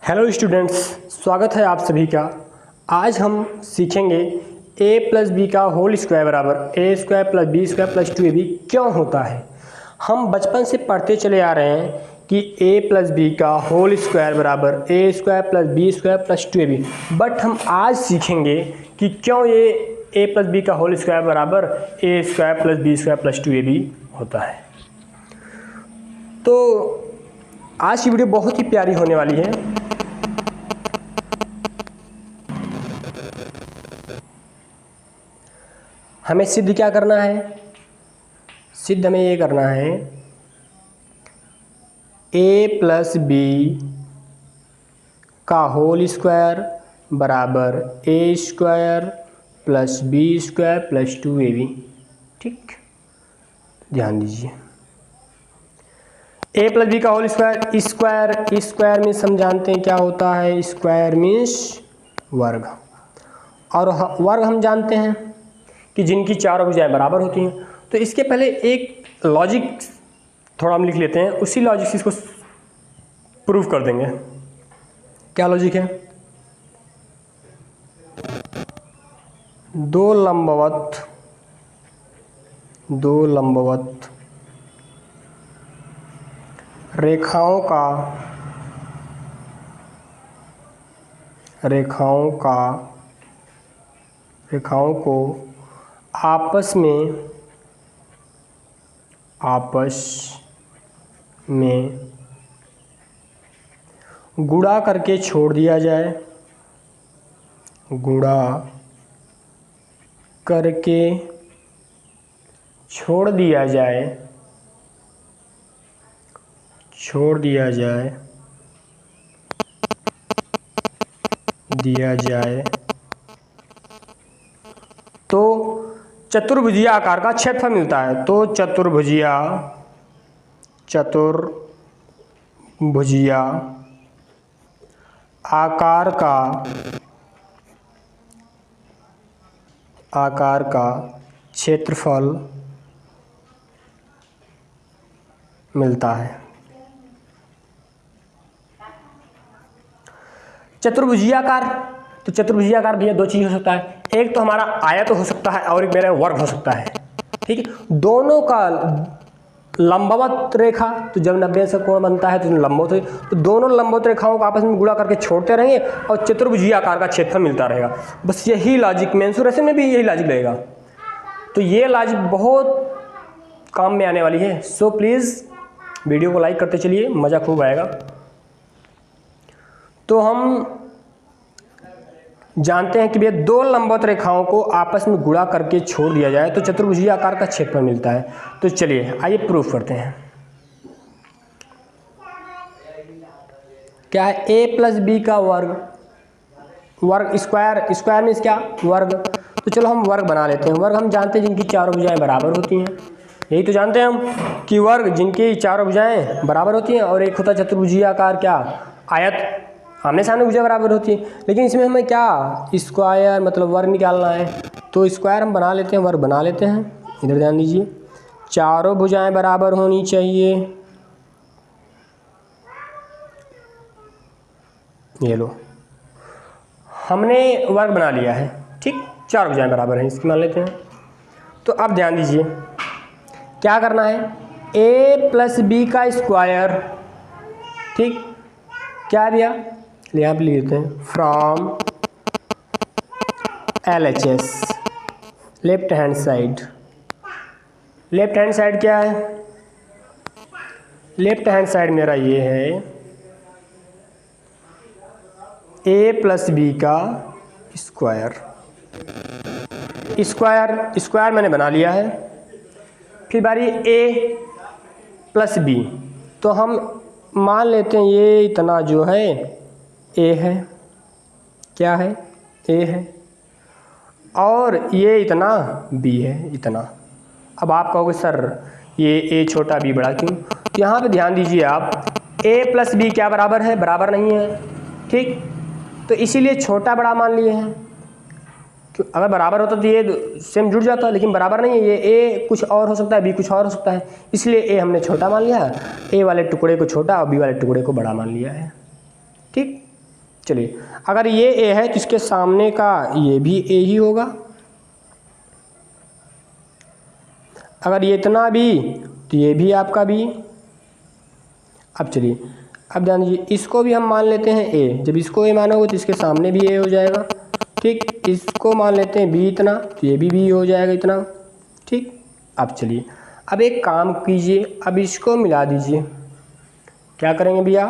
Hello students, स्वागत है आप सभी का। आज हम सीखेंगे a प्लस बी का होल स्क्वायर बराबर A square plus B square plus 2ab क्यों होता है। हम बचपन से पढ़ते चले आ रहे हैं कि a प्लस बी का होल स्क्वायर बराबर A square plus B square plus 2ab, but हम आज सीखेंगे कि क्यों ये a प्लस बी का होल स्क्वायर बराबर A square plus B square plus 2ab होता है। तो आज की वीडियो बहुत ही प्यारी होने वाली है। हमें सिद्ध क्या करना है? सिद्ध हमें ये करना है a प्लस बी का होल स्क्वायर बराबर A square plus B square plus 2ab। ठीक, ध्यान दीजिए। a प्लस बी का होल स्क्वायर, स्क्वायर मीन्स हम जानते हैं क्या होता है। स्क्वायर मीन्स वर्ग, और वर्ग हम जानते हैं कि जिनकी चारों भुजाएं बराबर होती हैं। तो इसके पहले एक लॉजिक थोड़ा हम लिख लेते हैं, उसी लॉजिक से इसको प्रूफ कर देंगे। क्या लॉजिक है? दो लंबवत रेखाओं को आपस में गुणा करके छोड़ दिया जाए। तो चतुर्भुजीय आकार का क्षेत्रफल मिलता है। तो चतुर्भुजीय आकार का क्षेत्रफल मिलता है। चतुर्भुजीय आकार, तो चतुर्भुजीय आकार भैया दो चीज हो सकता है। एक तो हमारा आयत हो सकता है और एक मेरा वर्ग हो सकता है। ठीक है, दोनों का लंबवत रेखा, तो जब 90 से कोण बनता है तो लंबवत है, तो दोनों लंबवत रेखाओं को आपस में गुणा करके छोड़ते रहेंगे और चतुर्भुजीय आकार का क्षेत्रफल मिलता रहेगा। बस यही लॉजिक मेंसुरेशन में भी यही लॉजिक लगेगा। तो ये लॉजिक बहुत काम में आने वाली है। सो प्लीज़ वीडियो को लाइक करते चलिए, मज़ा खूब आएगा। तो हम जानते हैं कि भैया दो लंबवत रेखाओं को आपस में गुणा करके छोड़ दिया जाए तो चतुर्भुजीय आकार का क्षेत्रफल मिलता है। तो चलिए आइए प्रूफ करते हैं। क्या है? a प्लस बी का वर्ग स्क्वायर मीन्स क्या? वर्ग। तो चलो हम वर्ग बना लेते हैं। वर्ग हम जानते हैं जिनकी चारों भुजाएं बराबर होती हैं। यही तो जानते हैं हम कि वर्ग जिनकी चारों भुजाएं बराबर होती हैं, और एक होता है चतुर्भुजीय आकार, क्या? आयत, आमने सामने भुजा बराबर होती है। लेकिन इसमें हमें क्या स्क्वायर मतलब वर्ग निकालना है। तो स्क्वायर हम बना लेते हैं, वर्ग बना लेते हैं। इधर ध्यान दीजिए, चारों भुजाएं बराबर होनी चाहिए। ये लो, हमने वर्ग बना लिया है। ठीक, चार भुजाएं बराबर हैं, इसकी मान लेते हैं। तो अब ध्यान दीजिए क्या करना है। a प्लस बी का स्क्वायर, ठीक, क्या भैया यहाँ पे लिखते हैं from LHS left hand side. Left hand side क्या है? लेफ्ट हैंड साइड मेरा ये है a प्लस बी का स्क्वायर। स्क्वायर मैंने बना लिया है। फिर बारी a प्लस बी, तो हम मान लेते हैं ये इतना जो है a है, क्या है? a है, और ये इतना b है, इतना। अब आप कहोगे सर ये a छोटा b बड़ा क्यों? तो यहाँ पे ध्यान दीजिए आप, a प्लस बी क्या बराबर है? बराबर नहीं है। ठीक, तो इसीलिए छोटा बड़ा मान लिए हैं। अगर बराबर होता तो ये सेम जुड़ जाता, लेकिन बराबर नहीं है। ये a कुछ और हो सकता है, b कुछ और हो सकता है, इसलिए a हमने छोटा मान लिया, a वाले टुकड़े को छोटा और b वाले टुकड़े को बड़ा मान लिया है। ठीक, चलिए अगर ये ए है तो इसके सामने का ये भी ए ही होगा, अगर ये इतना बी तो ये भी आपका बी। अब चलिए अब ध्यान दीजिए, इसको भी हम मान लेते हैं ए। जब इसको ए मानोगे तो इसके सामने भी ए हो जाएगा, ठीक। इसको मान लेते हैं बी इतना, तो ये भी बी हो जाएगा इतना, ठीक। अब चलिए अब एक काम कीजिए, अब इसको मिला दीजिए। क्या करेंगे भैया,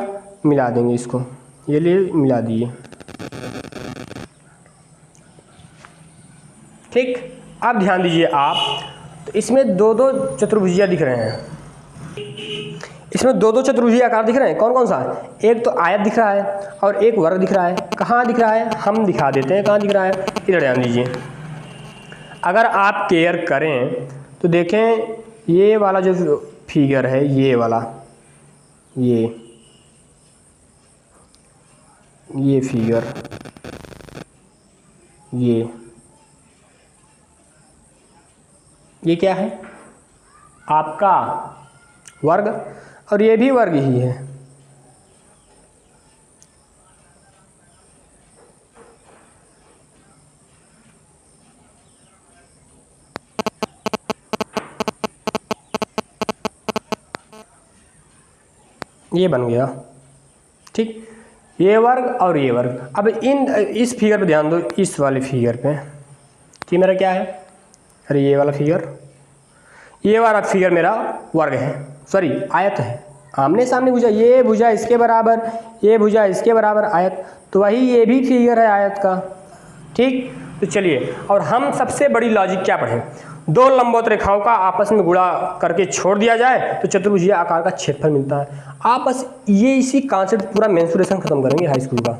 मिला देंगे इसको, ये ले मिला दिए, ठीक। अब ध्यान दीजिए आप, तो इसमें दो दो चतुर्भुजियाँ दिख रहे हैं, इसमें दो दो चतुर्भुजीय आकार दिख रहे हैं। कौन कौन सा, एक तो आयत दिख रहा है और एक वर्ग दिख रहा है। कहाँ दिख रहा है, हम दिखा देते हैं कहाँ दिख रहा है। इधर ध्यान दीजिए, अगर आप केयर करें तो देखें ये वाला जो फिगर है, ये वाला, ये फिगर, ये क्या है आपका वर्ग, और ये भी वर्ग ही है। ये बन गया, ठीक। ये वर्ग और ये वर्ग। अब इस फिगर पे ध्यान दो, इस वाले फिगर पे कि मेरा क्या है, अरे ये वाला फिगर, ये वाला फिगर मेरा वर्ग है, सॉरी आयत है। आमने सामने भुजा, ये भुजा इसके बराबर, ये भुजा इसके बराबर आयत, तो वही ये भी फिगर है आयत का, ठीक। तो चलिए, और हम सबसे बड़ी लॉजिक क्या पढ़ें, दो लंबवत रेखाओं का आपस में गुणा करके छोड़ दिया जाए तो चतुर्भुजीय आकार का क्षेत्रफल मिलता है। आप बस ये इसी कॉन्सेप्ट पूरा मेंसुरेशन खत्म करेंगे हाई स्कूल का,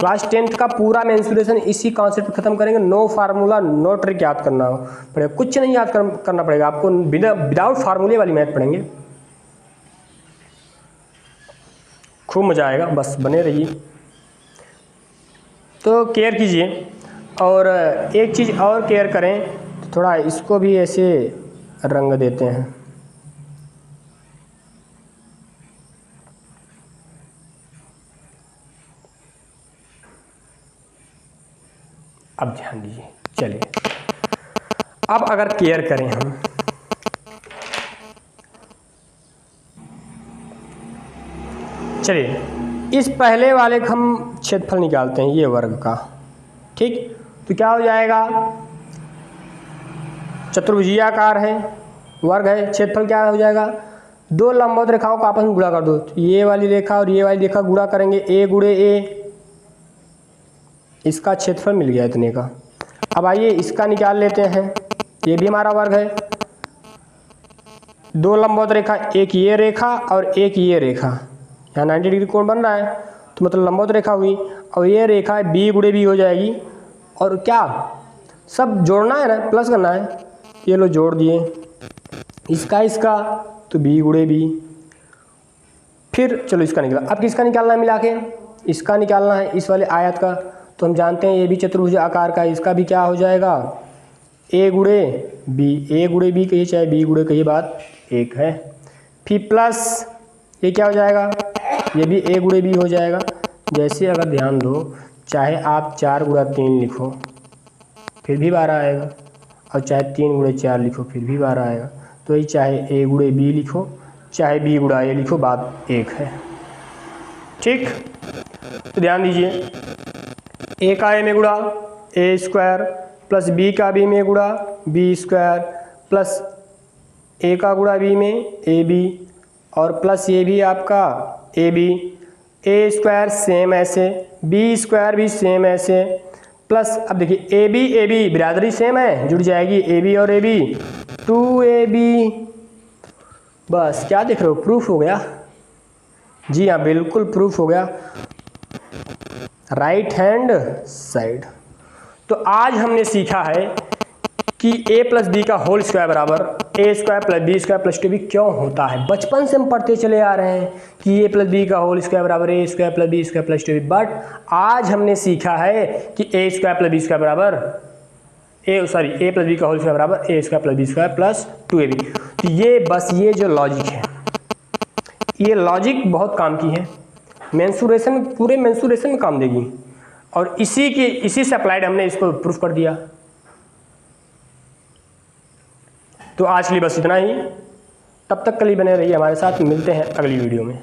क्लास 10th का पूरा मेंसुरेशन इसी कॉन्सेप्ट खत्म करेंगे। नो फार्मूला नो ट्रिक याद करना पड़ेगा, कुछ नहीं याद करना पड़ेगा आपको, विदाउट फार्मूले वाली मैथ पढ़ेंगे, खूब मजा आएगा, बस बने रहिए। तो केयर कीजिए, और एक चीज़ और केयर करें, तो थोड़ा इसको भी ऐसे रंग देते हैं। अब ध्यान दीजिए, चलिए अब अगर केयर करें हम, चलिए इस पहले वाले का हम क्षेत्रफल निकालते हैं, ये वर्ग का, ठीक। तो क्या हो जाएगा, चतुर्भुजीयाकार है, वर्ग है, क्षेत्रफल क्या हो जाएगा, दो लंबवत रेखाओं को आपस में गुणा कर दो, तो ये वाली रेखा और ये वाली रेखा गुणा करेंगे, ए गुणे ए, इसका क्षेत्रफल मिल गया इतने का। अब आइए इसका निकाल लेते हैं, ये भी हमारा वर्ग है, दो लंबवत रेखा, एक ये रेखा और एक ये रेखा, यहाँ 90 डिग्री कोण बन रहा है, तो मतलब लंबवत रेखा हुई, और ये रेखा बी गुणे बी हो जाएगी, और क्या सब जोड़ना है ना, प्लस करना है, ये लो जोड़ दिए, इसका तो बी गुणे बी। फिर चलो इसका निकाला, अब किसका निकालना है मिला के, इसका निकालना है, इस वाले आयत का, तो हम जानते हैं ये भी चतुर्भुज आकार का, इसका भी क्या हो जाएगा, ए गुणे बी, ए गुणे बी कहिए चाहे बी गुणे कहिए, बात एक है। फिर प्लस ये क्या हो जाएगा, ये भी ए गुणे बी हो जाएगा। जैसे अगर ध्यान दो, चाहे आप 4 गुणा 3 लिखो फिर भी 12 आएगा, और चाहे 3 गुणे 4 लिखो फिर भी 12 आएगा, तो ये चाहे ए गुणे बी लिखो चाहे बी गुणा ए लिखो, बात एक है, ठीक। तो ध्यान दीजिए, ए का ए में गुणा ए स्क्वायर, प्लस बी का बी में गुणा बी स्क्वायर, प्लस ए का गुणा बी में ए बी, और प्लस ये भी आपका A B, A square same ऐसे, बी स्क्वायर भी सेम ऐसे, प्लस अब देखिए ए बी बिरादरी सेम है, जुड़ जाएगी ए बी और ए बी, 2ab, बस क्या देख रहे हो, प्रूफ हो गया। जी हाँ बिल्कुल प्रूफ हो गया, राइट हैंड साइड। तो आज हमने सीखा है कि a प्लस बी का होल स्क्वायर बराबर A square plus B square plus 2b क्यों होता है। बचपन से हम पढ़ते चले आ रहे हैं कि a प्लस बी का होल स्क्वायर बराबर A square plus B square plus 2b, but आज हमने सीखा है कि A square plus B square बराबर ए प्लस बी का होल स्क्वायर बराबर A square plus B square plus 2ab। तो ये बस ये जो लॉजिक है, ये लॉजिक बहुत काम की है। मेंसुरेशन, पूरे मेंसुरेशन में काम देगी। और इसी से अप्लाइड हमने इसको प्रूफ कर दिया। तो आज के लिए बस इतना ही। तब तक के लिए बने रहिए हमारे साथ, मिलते हैं अगली वीडियो में।